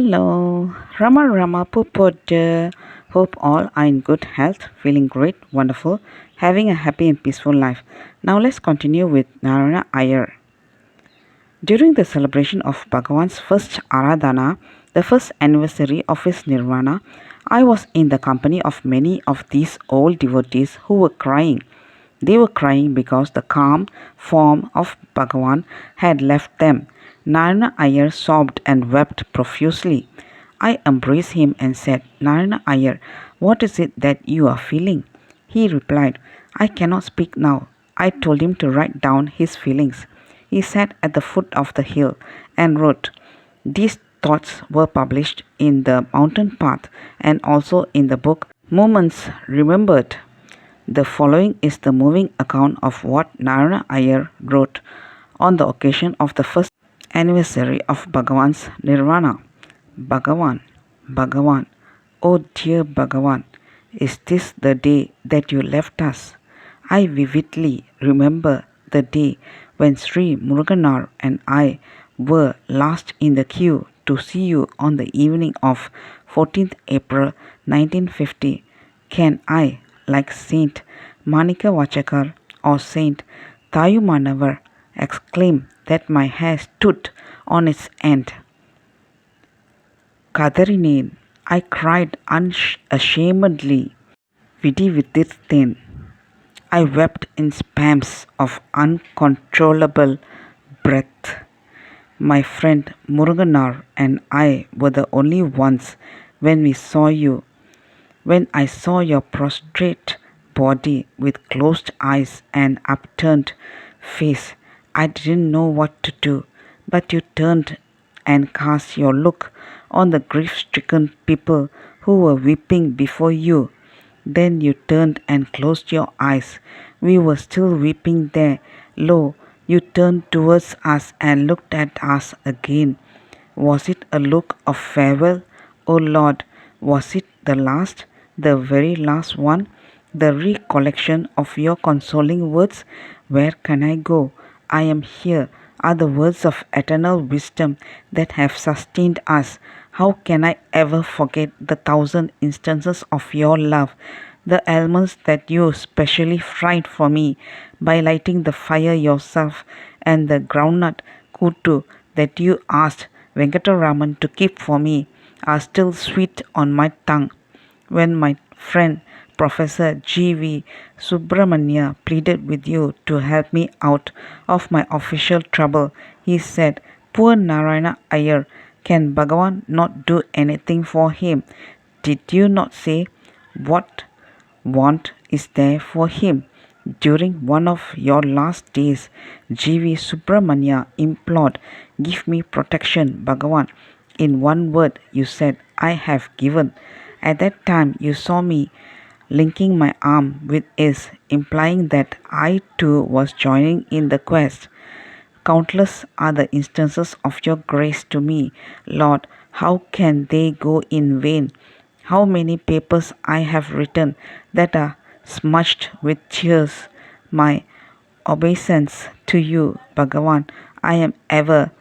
Hello, Rama Pupod. Hope all are in good health, feeling great, wonderful, having a happy and peaceful life. Now let's continue with Narayana Iyer. During the celebration of Bhagavan's first Aradhana, the first anniversary of his Nirvana, I was in the company of many of these old devotees who were crying. They were crying because the calm form of Bhagavan had left them. Narayana Iyer sobbed and wept profusely. I embraced him and said, Narayana Iyer, what is it that you are feeling? He replied, I cannot speak now. I told him to write down his feelings. He sat at the foot of the hill and wrote. These thoughts were published in the Mountain Path and also in the book Moments Remembered. The following is the moving account of what Narayana Iyer wrote on the occasion of the first anniversary of Bhagavan's Nirvana. Bhagavan, Bhagavan, oh dear Bhagavan, is this the day that you left us? I vividly remember the day when Sri Muruganar and I were last in the queue to see you on the evening of 14th April 1950. Can I, like Saint Manika Vachakar or Saint Tayumanavar, exclaim that my hair stood on its end? Kadarineen, I cried unashamedly. Vidividirthen. I wept in spasms of uncontrollable breath. My friend Muruganar and I were the only ones when we saw you. When I saw your prostrate body with closed eyes and upturned face, I didn't know what to do, but you turned and cast your look on the grief-stricken people who were weeping before you. Then you turned and closed your eyes. We were still weeping there. Lo, you turned towards us and looked at us again. Was it a look of farewell? O Lord, was it the last, the very last one? The recollection of your consoling words? Where can I go? I am here, are the words of eternal wisdom that have sustained us. How can I ever forget the thousand instances of your love, the elements that you specially fried for me by lighting the fire yourself, and the groundnut kuttu that you asked Venkataraman to keep for me are still sweet on my tongue. When my friend Professor G.V. Subramanya pleaded with you to help me out of my official trouble, he said, Poor Narayana Iyer, can Bhagavan not do anything for him? Did you not say, what want is there for him? During one of your last days, G.V. Subramanya implored, Give me protection, Bhagavan. In one word, you said, I have given. At that time, you saw me linking my arm with his, implying that I too was joining in the quest. Countless are the instances of your grace to me, Lord. How can they go in vain? How many papers I have written that are smudged with tears. My obeisance to you, Bhagavan. I am ever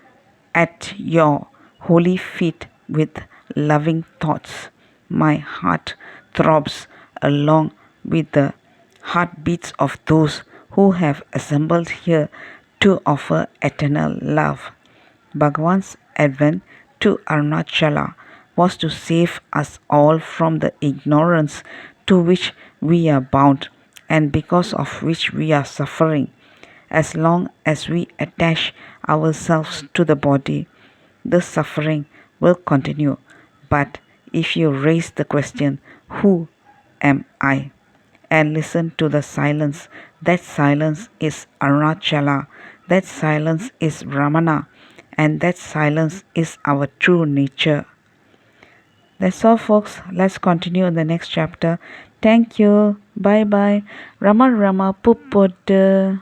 at your holy feet with loving thoughts. My heart throbs along with the heartbeats of those who have assembled here to offer eternal love. Bhagavan's advent to Arunachala was to save us all from the ignorance to which we are bound and because of which we are suffering. As long as we attach ourselves to the body, the suffering will continue. But if you raise the question, who am I? And listen to the silence, that silence is Arunachala, that silence is Ramana, and that silence is our true nature. That's all, folks. Let's continue in the next chapter. Thank you. Bye bye. Rama Pupod.